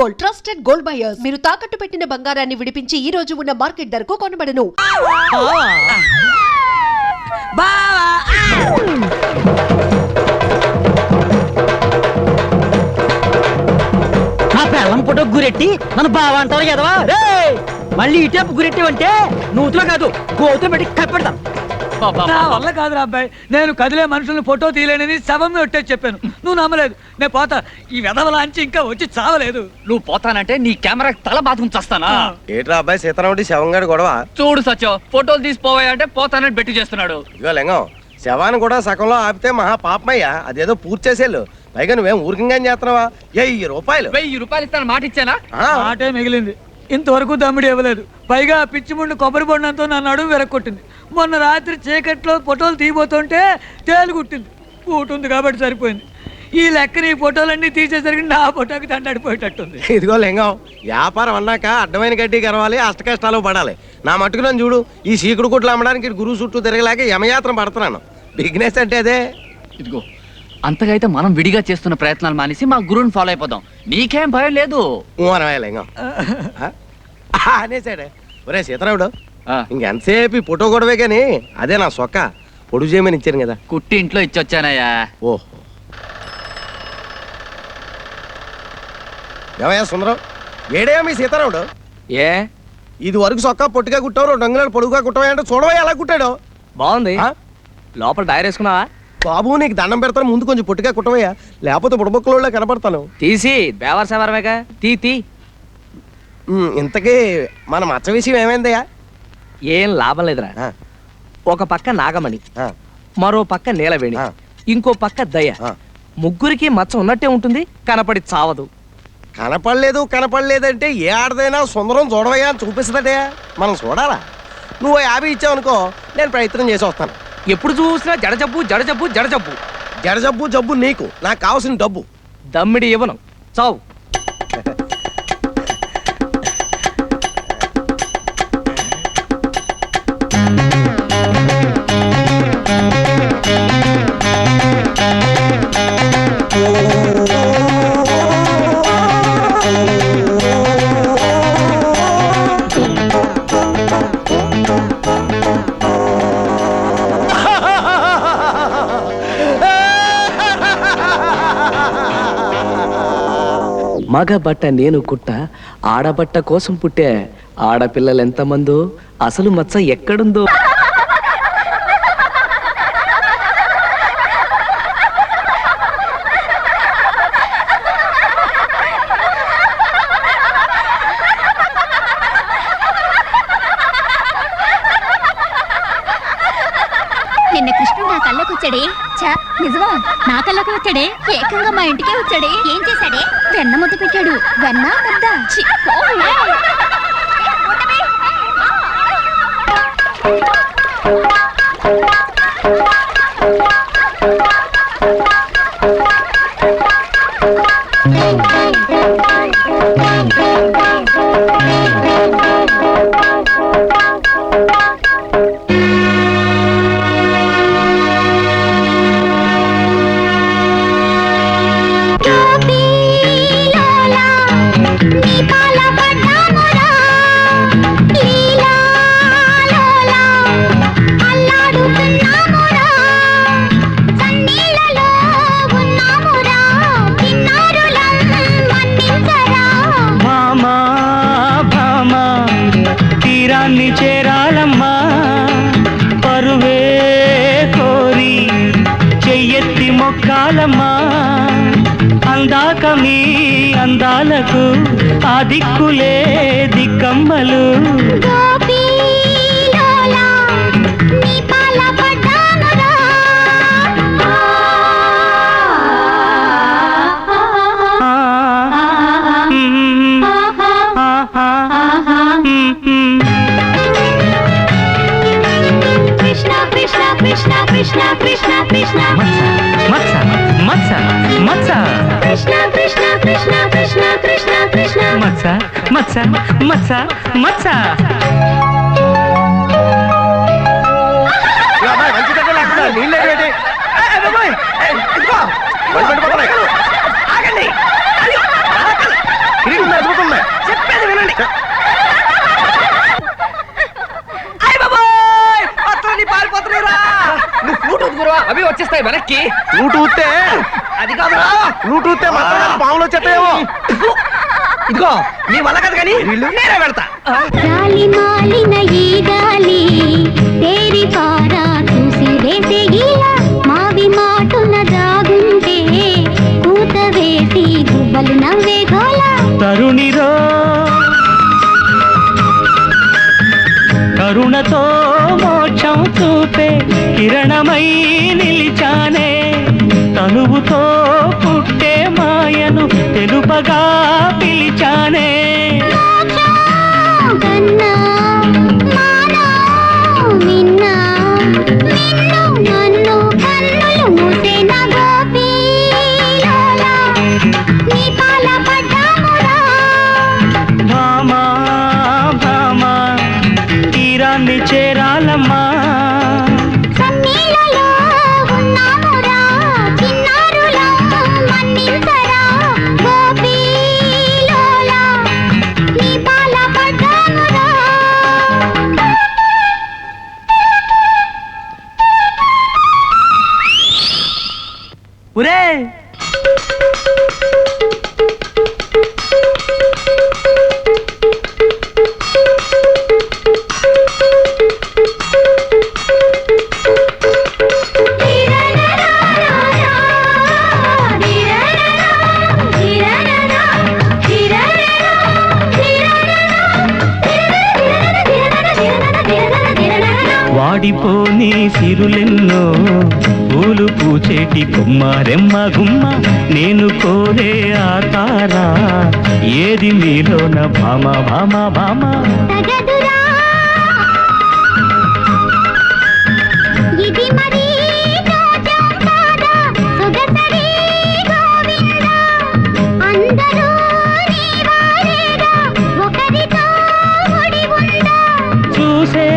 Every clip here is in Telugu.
Gold, trusted gold buyers. మీరు తాకట్టు పెట్టిన బంగారాన్ని విడిపించి ఈ రోజు ఉన్న మార్కెట్ ధరకు కొనబడను. నా పిల్లం పుట్ట గురెట్టి మన బావ అంటారు కదవా రే. మళ్ళీ ఇటేపు గురెట్టి అంటే నూతులో కాదు గోతులో పెట్టి కప్పెడతాం. నా వల్ల కాదురా అబ్బాయి, నేను కదిలే మనుషుల్ని ఫోటో తీయలేనని శవం ఒట్టేసి చెప్పాను. నువ్వు నమ్మలేదు. నేను పోతా. ఈ వెధవలాంచి ఇంకా వచ్చి చావలేదు. నువ్వు పోతానంటే నీ కెమెరా తల బాతుకుని చస్తానా? ఏట్రా అబ్బాయి సీతారాముడి శవంగాడు గొడవ? చూడు సత్యం, ఫోటోలు తీసిపోవాయంటే పోతానని బెట్టి చేస్తున్నాడు. ఇగో లింగం, శవాన్ని కూడా సగంలో ఆపితే మహా పాపమయ్యా. అదేదో పూర్తి చేసేళ్ళు. పైగా నువ్వేం ఊరికంగా చేస్తున్నావా? 1000 రూపాయలు. 1000 రూపాయలు ఇస్తాను మాట ఇచ్చానా? ఆటే మిగిలింది. ఇంతవరకు దమ్ముడు ఇవ్వలేదు. పైగా పిచ్చి ముండు కొబ్బరి బొండంతో నా నడుము వెరక్కొట్టింది. మొన్న రాత్రి చీకట్లో ఫోటోలు తీయబోతుంటే తేలు కుట్టింది. కూటుంది కాబట్టి సరిపోయింది. ఈ లెక్కని ఈ ఫోటోలన్నీ తీసేసరికి నా ఫోటోకి దండడిపోయేటట్టుంది. ఇదిగో లింగం, వ్యాపారం అన్నాక అడ్డమైన గడ్డి గరవాలి, అష్ట కష్టాలు పడాలి. నా మట్టుకు నన్ను చూడు, ఈ సీకుడు కుట్లు అమ్మడానికి గురువు చుట్టూ తిరగలేక యమయాత్ర పడుతున్నాను. బిజినెస్ అంటే అదే. ఇదిగో, అంతగా అయితే మనం విడిగా చేస్తున్న ప్రయత్నాలు మానేసి మా గురువుని ఫాలో అయిపోదాం. నీకేం భయం లేదు. అనవే లింగం అనేసాడే. ఒరే సీతారాముడు, ఇంకెంతసేపు ఈ ఫోటో గొడవే కానీ అదే నా సొక్క పొడుగు చేయమని ఇచ్చాను కదా. కుట్టి ఇంట్లో ఇచ్చొచ్చానయ్యా. ఓహో, ఏమయ్యా సుందరం, ఏడే మీ సీతారాముడు? ఏ ఇది వరకు సొక్క పొట్టిగా కుట్టావు, 2 అంగుళాలు పొడుగుగా కుట్టవా? చూడవా ఎలా కుట్టాడు. బాగుంది. లోపల టైర్ వేసుకున్నావా? బాబు నీకు దండం పెడతాను, ముందు కొంచెం పొట్టిగా కుట్టవయ్యా, లేకపోతే బుడబొక్కలో కనపడతాను. తీసి బేవర్ సేవరమేగా తీ. ఇంతకీ మన మచ్చ విషయం ఏమైందయ్యా? ఏం లాభం లేదురా. ఒక పక్క నాగమణి, మరో పక్క నీలవేణి, ఇంకో పక్క దయ. ముగ్గురికి మచ్చ ఉన్నట్టే ఉంటుంది, కనపడి చావదు. కనపడలేదంటే ఏ ఆడదైనా సుందరం చూడవయ్యా అని చూపిస్తుందటే. మనం చూడాలా? నువ్వు 50 ఇచ్చావనుకో, నేను ప్రయత్నం చేసి వస్తాను. ఎప్పుడు చూసినా జడజబ్బు. జబ్బు నీకు, నాకు కావాల్సిన డబ్బు. దమ్మిడి ఇవ్వను, చావు. మగ బట్ట నేను కుట్ట, ఆడబట్ట కోసం పుట్టే. ఆడపిల్లలు ఎంతమందో, అసలు మచ్చ ఎక్కడుందో. నిన్న కృష్ణుడు నా కళ్ళకు వచ్చాడే. నిజమా? నా కళ్ళకు వచ్చాడే. ఏకంగా మా ఇంటికే వచ్చాడే. ఏం చేశాడే? వెన్న ముద్ద పెట్టాడు. వెన్న ముద్ద. చేరాలమ్మా పరువే కోరి చెయ్యెత్తి మొక్కాలమ్మా. అందాక మీ అందాలకు ఆ దిక్కులే దిక్కమ్మలు. కృష్ణ కృష్ణ కృష్ణ మత్స మత్స మత్స కృష్ణ కృష్ణ కృష్ణ కృష్ణ కృష్ణ కృష్ణ మత్స మత్స మత్స మత్స. నీళ్ళే వచ్చేస్తాయి వెనక్కి. నువ్వు చూస్తే అది కాదురా. నువ్వు చూస్తే మొత్తం పాములు వచ్చేస్తాయేమో. ఇదిగో నీ వల్ల కాదు కానీ నేనే పెడతా. గాలి మాలిన ఈ గాలి తేరి పారా చూసి వేసే గీలా మావి మాటున దాగుంటే కూత వేసి గుబ్బలు నవ్వే గోలా తరుణిరో కరుణతో మోక్షం చూపే కిరణమై నిలిచానే తనువుతో పుట్టే మాయను తెలుపగా పిలిచానే కన్నా మానా నిన్నా నిన్ను నన్ను కన్నులు మూసేన గోపీలోలా నీ పాల పడ్డామురా భామా భామా తీరాన్ని చేరాలమ్మా సన్నీలలో ఉన్నామురా చిన్నారులా మన్నించరా గోపీలోలా నీ పాల పడ్డామురా ఒరే వాడిపోని సిరులెన్నో పూలు పూచేటి కొమ్మారెమ్మ గుమ్మ నేను కోరే ఆ తారా ఏది మీలోన భామ భామ భామ తగదురా ఇది మరి రోజం కాదా సొగసరి గోవిందా అందరూ నీ వారేగా ఒకరితో ముడి ఉందా చూసే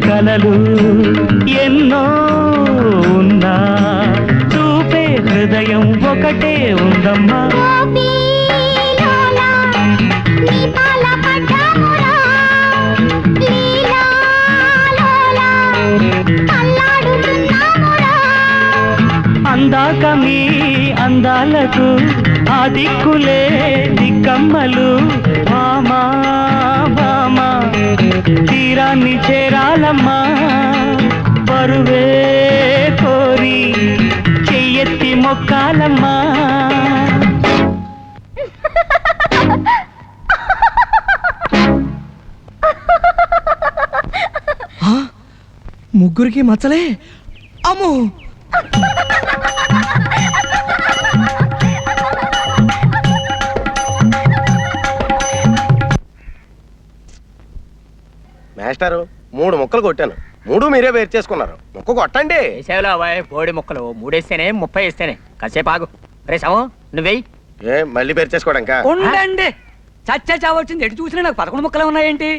కలలు ఎన్నో ఉన్నా చూపే హృదయం ఒకటే ఉందమ్మా గోపీలోలా నీ పాల పడ్డామురా లీలాలోలా అల్లాడుతున్నామురా అందాక మీ అందాలకు ఆ దిక్కులే దిక్కమ్మలు భామా భామా తీరాన్ని చేరాలమ్మా బరువే కోరి చెయ్యెత్తి మొక్కాలమ్మా ముగ్గురికి మచ్చలే అమ్మో. మాస్టారు 3 ముక్కలు కొట్టాను, 3 మీరే వేరు చేసుకున్నారు. ముక్క కొట్టండి. వేసేవలో బోడి ముక్కలు 3 వేస్తేనే 30 వేస్తేనే కాసేపు ఆగు. రే సమో నువ్వేయి. ఏ మళ్ళీ వేరు చేసుకోవడానికా? ఉండండి. చచ్చా చావచ్చింది ఎటు చూసినా నాకు 11 ముక్కలే ఉన్నాయేంటి?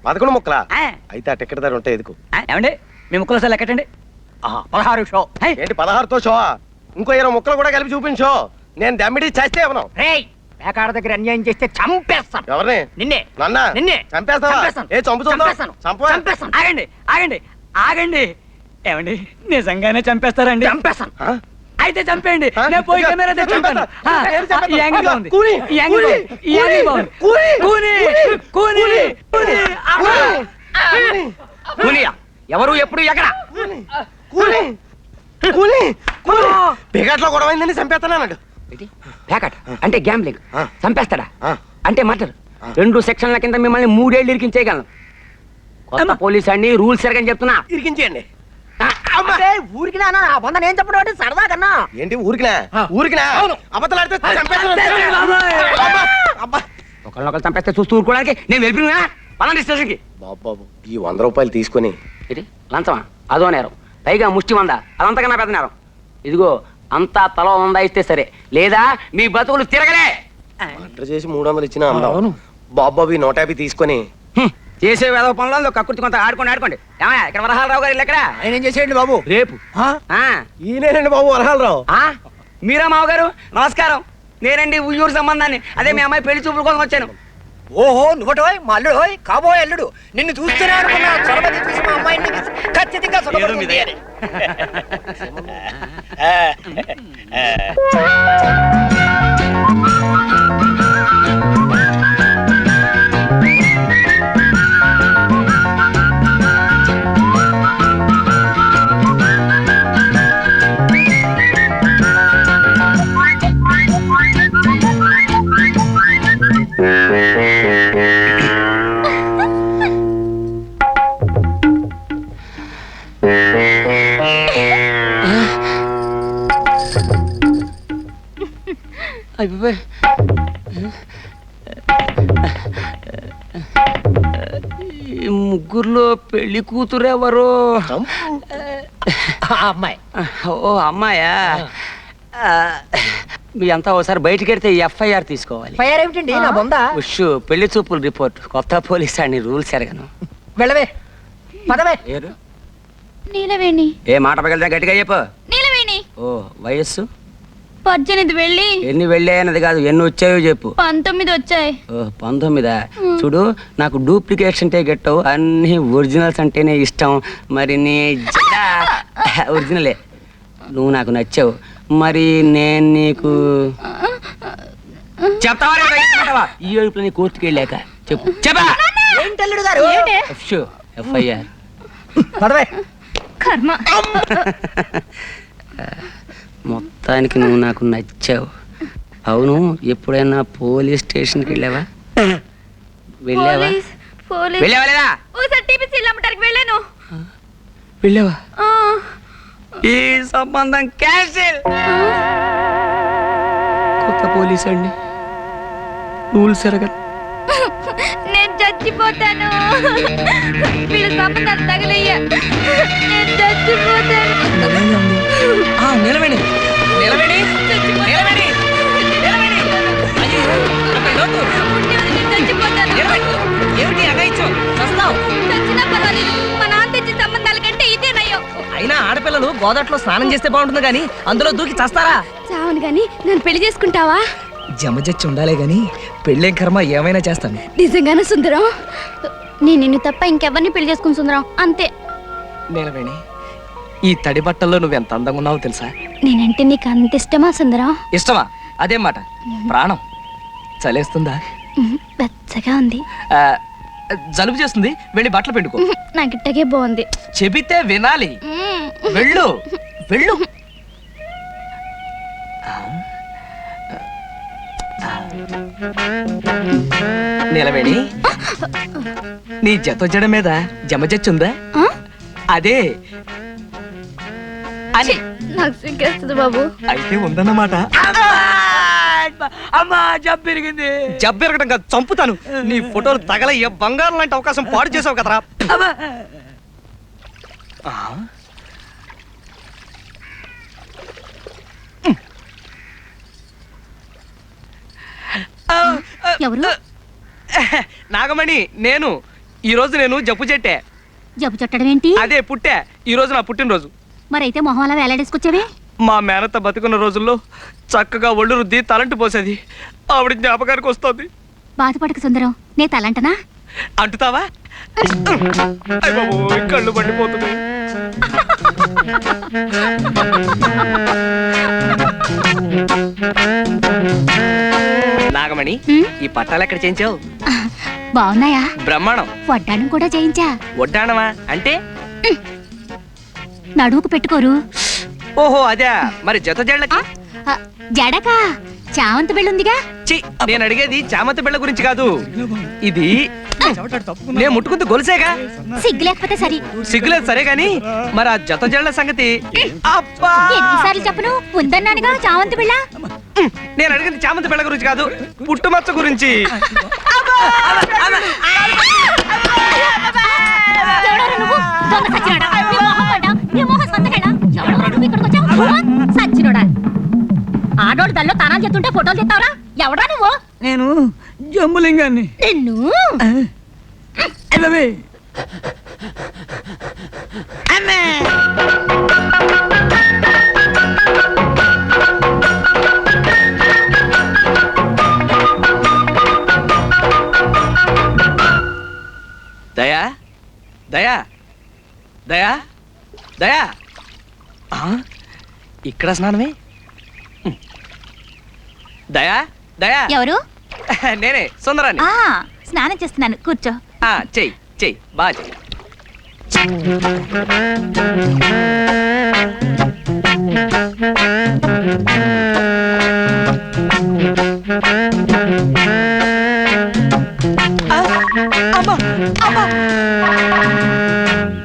11 ముక్కలా? ఆ. అయితే ఆ టికెట్ ధర ఉంటే ఎదుకు. ఏమండి మీ ముక్కలు అసలు లెక్కటండి. 16 షో. ఏంటి 16తో షో? ఇంకో 20 ముక్కలు కూడా కలిపి చూపించో. నేను దమ్మిడి చేస్తే ఇవ్వను. రేయ్ పేకాడ దగ్గర అన్యాయం చేస్తే చంపేస్తాను. ఎవరిని? నిన్నే. నన్నా? నిన్నే. చంపేస్తావా? చంపేస్తాను. ఏ చంపుతుందో? చంపేస్తాను. చంపవా? చంపేస్తాను. ఆగండి ఆగండి ఆగండి. ఏమండి నిజంగానే చంపేస్తారండి? చంపేస్తాను. ఆ? అయితే చంపేయండి. ఆ? నేను పోయి కెమెరా చంపేస్తా. తెచ్చుకుంటాను. ఏం చంపేస్తా? ఈ యాంగిల్ బాగుంది. కూని. ఈ యాంగిల్ కూని. బాగుంది. ఈ యాంగిల్ బాగుంది. కూని. కూని. కూని. కూని. అమ్మా. కూలియా? ఎవరు ఎప్పుడు ఎక్కడ? కూలి కూలి కూలి బిగట్లో గొడవైందని చంపేస్తానన్నాడు. ప్యాకెట్ అంటే గ్యాంబ్లింగ్. ఆ. చంపేస్తాడా ఆ. అంటే మర్డర్. 2 సెక్షన్ల కింద మిమ్మల్ని 3 ఏళ్ళు ఇరికించేయగలను. కొత్త అమ్మా. పోలీస్ అండి, రూల్స్ ఎరగని చెప్తున్నా. ఇరికించేయండి. ఊరికి వంద నేను చెప్పడం అంటే సరదా కన్నా. ఏంటి ఊరికినా? ఊరికినా? అబద్ధలాడితే చంపేస్తాను. అబ్బా. ఒకళ్ళొకళ్ళు చంపేస్తే చూస్తూ ఊరుకోవడానికి నేను వెళ్ళిపోయినా పలాంటి స్టేషన్కి. బాబు ఈ 100 రూపాయలు తీసుకొని ఇది లంచమా? అదో నేరం. పైగా ముష్టి వంద, అదంతకన్నా పెద్ద నేరం. ఇదిగో అంతా తల 100 ఇస్తే సరే, లేదా మీ బతుకులు తిరగలే. మర్డర్ చేసి 300 ఇచ్చినా అందం. బాబు ఈ 150 తీసుకొని చేసే వేద పనులలో కక్కుర్తి కొంత ఆడుకోండి. ఏమయ్య, ఇక్కడ వరహాలరావు గారు ఇల్లు ఎక్కడ? ఆయన ఏం చేసేయండి బాబు? రేపు. ఈయనేనండి బాబు వరహాలరావు. మీరా మావ గారు నమస్కారం. నేనండి ఉయ్యూరు సంబంధాన్ని. అదే మీ అమ్మాయి పెళ్లి చూపుల కోసం వచ్చాను. ఓహో నువ్వటోయ్ మా అల్లుడు హోయ్ కాబోయే అల్లుడు నిన్ను చూస్తూనే అనుకున్నా చొరబడి చూసి మా అమ్మాయిని ఖచ్చితంగా చొరబడుతుంది అని. అయిపోయి ఈ ముగ్గురులో పెళ్లి కూతురు ఎవరు? అమ్మాయి ఓ అమ్మాయా? మీ అంతా ఒకసారి బయటికి వెడితే ఎఫ్ఐఆర్ తీసుకోవాలి. ఫైర్ ఏమిటండి నా బొందా? ఉష్ పెళ్లి చూపుల రిపోర్ట్ కొత్త పోలీస్ అని రూల్స్ ఎరగను. వెళ్ళవే పదవే. ఏరు నీలవేణి ఏ మాట పగలదా గట్టిగా చెప్పు. నీలవేణి ఓ వయస్సు 18 వెళ్ళి ఎన్ని వెళ్ళాయన్నది కాదు, ఎన్ని వచ్చాయో చెప్పు. 19 వచ్చాయి. ఓ 19. చూడు నాకు డూప్లికేట్స్ అంటే గెట్టవు, అన్ని ఒరిజినల్స్ అంటేనే ఇష్టం. మరి నీ ఒరిజినలే, నువ్వు నాకు నచ్చావు. మరి నేను నీకు చెప్తావా? ఈ ఏడుపులని కోర్టుకి వెళ్ళాక చెప్పు. చెప్పా ఏంటి అల్లుడు గారు? ఎఫ్ఐఆర్ పదవే. కర్మ. మొత్తానికి నువ్వు నాకు నచ్చావు. అవును, ఎప్పుడైనా పోలీస్ స్టేషన్కి వెళ్ళావా? వెళ్ళావా? వెళ్ళావా లేదా? వెళ్ళాను. వెళ్ళావా? ఈ సంబంధం క్యాన్సిల్. కొత్త పోలీస్ అండి, రూల్స్ ఎరగదు. నేను చచ్చిపోతాను. వీళ్ళ సంబంధాలు తగలయ్యా. నేను చచ్చిపోతాను. నిలవేణి నిలవేణి నిలవేణి నిలవేణి చచ్చిపోతాను. ఏమిటి అగాయిచ్చు చస్తావు? చచ్చినా పర్వాలేదు, మా నాన్న తెచ్చిన సంబంధాల కంటే ఇదే నయ్యో. అయినా ఆడపిల్లలు గోదాట్లో స్నానం చేస్తే బాగుంటుంది కానీ అందులో దూకి చస్తారా? చావను గాని నన్ను పెళ్లి చేసుకుంటావా? జమజచ్చి ఉండాలే గాని పెళ్ళేం కర్మ ఏమైనా చేస్తాను. నిజంగానే సుందరం? నేను నిన్ను తప్ప ఇంకెవరిని పెళ్లి చేసుకుని సుందరం అంతే. నిలవేణి, ఈ తడి బట్టల్లో నువ్వెంత అందంగా ఉన్నావో తెలుసా? నేనంటే నీకు అంత ఇష్టమా సుందరం? ఇష్టమా? అదేం మాట, ప్రాణం. చలేస్తుందా? వెచ్చగా ఉంది. జలుబు చేస్తుంది, వెళ్ళి బట్టలు పిండుకో. నాకు ఇట్టగే బాగుంది. చెబితే వినాలి. వెళ్ళు వెళ్ళు. నిలవేణి, నీ జత మీద జమజచ్చుందా? అదే అని. నాకు సిగ్గేస్తుంది బాబు. అయితే ఉందన్నమాట. అమ్మా జబ్బు పెరిగింది. జబ్బెరగడం కాదు, చంపుతాను. నీ ఫోటోలు తగలయ్యే బంగారం లాంటి అవకాశం పాడు చేసావు కదరా. ఎవరు? నాగమణి, నేను ఈ రోజు నేను జబ్బు చెట్టే. జబ్బు చుట్టడం ఏంటి? అదే పుట్టే. ఈ రోజు నా పుట్టినరోజు. మరైతే మొహం అలా వేలాడేసుకొచ్చావే. మా మేనత్త బతుకున్న రోజుల్లో చక్కగా ఒళ్ళు రుద్ది తలంటు పోసేది. ఆవిడ జ్ఞాపకానికి వస్తుంది. బాధపడక సుందరం, నే తలంటనా? అంటుతావా? అయ్ బాబోయ్, కళ్ళు మండిపోతుంది. నాగమణి, ఈ పట్టాలు ఎక్కడ చేయించావు? బాగున్నాయా? బ్రహ్మాండం. వడ్డాణం కూడా చేయించా. వడ్డాణమా అంటే? నడువుకు పెట్టుకోరు. ఓహో అదే. మరి జత జళ్ళకి? జడకా? చామంతి బిళ్ళుందిగా. ఛీ, నేను అడిగేది చామంతి బిళ్ళ గురించి కాదు. ఇది నేను ముట్టుకుంది గొలుసేగా. సిగ్గు లేకపోతే సరి. సిగ్గులేదు సరే గాని మరి ఆ జత జళ్ళ సంగతి? అబ్బా, ఎన్నిసార్లు చెప్పను? ఉందన్నానుగా చామంతి బిళ్ళ. నేను అడిగింది చామంతి బిళ్ళ గురించి కాదు, పుట్టుమచ్చ గురించి. ఎవడోరా నువ్వు? దొంగ సచ్చినోడా? నీ మొహం పడ్డా? నీ మొహం సంతకేనా? ఎవడోరా నువ్వు ఇక్కడికి వచ్చావు? సచ్చినోడా? ఆడోడు దల్లో తానాలు చెప్తుంటే ఫోటోలు తెస్తావరా? ఎవడా నువ్వు? నేను జంబులింగాన్ని. నిన్ను వెళ్ళవే. దయా దయా దయా దయా ఆ, ఇక్కడ స్నానమే దయా దయా ఎవరు? నేనే సుందరాన్ని. స్నానం చేస్తున్నాను, కూర్చో. చెయ్యి చెయ్యి బాగా చెయ్యి.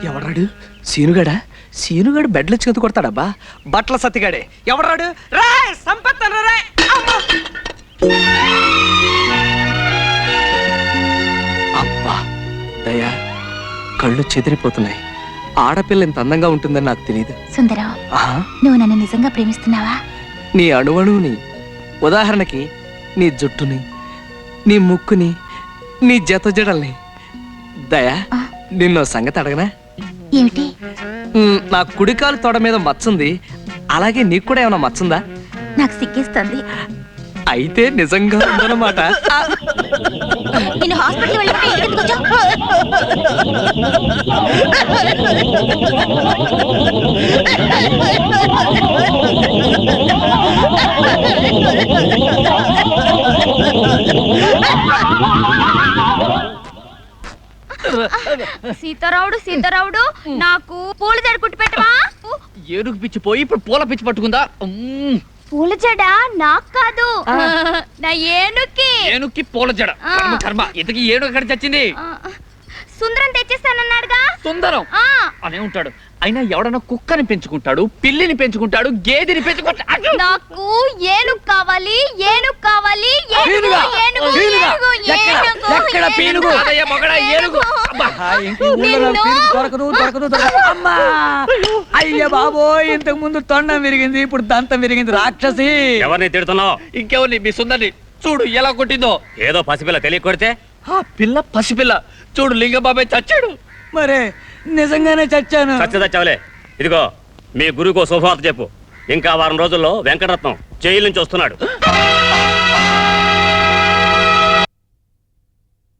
ఎవడాడు? సీనుగాడా? సీనుగాడు బెడ్లు చేతు కొడతాడబ్బా. బట్టల సత్తిగాడే. ఎవడాడు? రా సంపత్తను రా. అబ్బా దయా, కళ్ళు చెదిరిపోతున్నాయి. ఆడపిల్ల ఇంత అందంగా ఉంటుందని నాకు తెలియదు. సుందరం, నువ్వు నన్ను నిజంగా ప్రేమిస్తున్నావా? నీ అణువణువుని, ఉదాహరణకి నీ జుట్టుని, నీ ముక్కుని, నీ జత జడల్ని. దయా, నిన్నో సంగతి అడగనా? ఏమిటి? నా కుడికాలు తొడ మీద మచ్చుంది, అలాగే నీకు కూడా ఏమైనా మచ్చుందా? నాకు సిగ్గేస్తుంది. అయితే నిజంగా ఉందన్నమాట. నేను హాస్పిటల్ వెళ్ళి సీతారావుడు నాకు పూల జడ కుట్టి పెట్టవా? ఏనుగు పిచ్చి పోయి ఇప్పుడు పూల పిచ్చి పట్టుకుందా? పూల జడ నాకు కాదు, నా ఏనుక్కి. ఏనుక్కి పూల జడ. కర్మ, ఇంతకీ ఏనుగు ఎక్కడ చచ్చింది? సుందరం తెచ్చేస్తానన్నాడుగా. సుందరం అనే ఉంటాడు. అయినా ఎవడన్నా కుక్కని పెంచుకుంటాడు, పిల్లిని పెంచుకుంటాడు, గేదెని పెంచుకుంటాడు. నాకు ఏనుగు కావాలి, ఏనుగు కావాలి, ఏనుగు, ఏనుగు, ఏనుగు, ఎక్కడ పీనుగు? అదయ్య మొగడా ఏనుగు. దొరకదు దొరకదు దొరకదు. అమ్మా అయ్య బాబోయ్, ఇంతకు ముందు తొండం విరిగింది, ఇప్పుడు దంతం విరిగింది. రాక్షసి. ఎవరిని తిడుతున్నావు? ఇంకెవరిని? మీ సుందరిని. చూడు ఎలా కొట్టిందో. ఏదో పసిపిల్ల తెలియ కొడితే ఆ పిల్ల పసిపిల్ల. చూడు లింగబాబాయ్ చచ్చాడు. మరే నిజంగానే చచ్చాను. చచ్చదచ్చవలే. ఇదిగో మీ గురువుకో శుభవార్త చెప్పు. ఇంకా వారం రోజుల్లో వెంకటరత్నం జైలు నుంచి వస్తున్నాడు.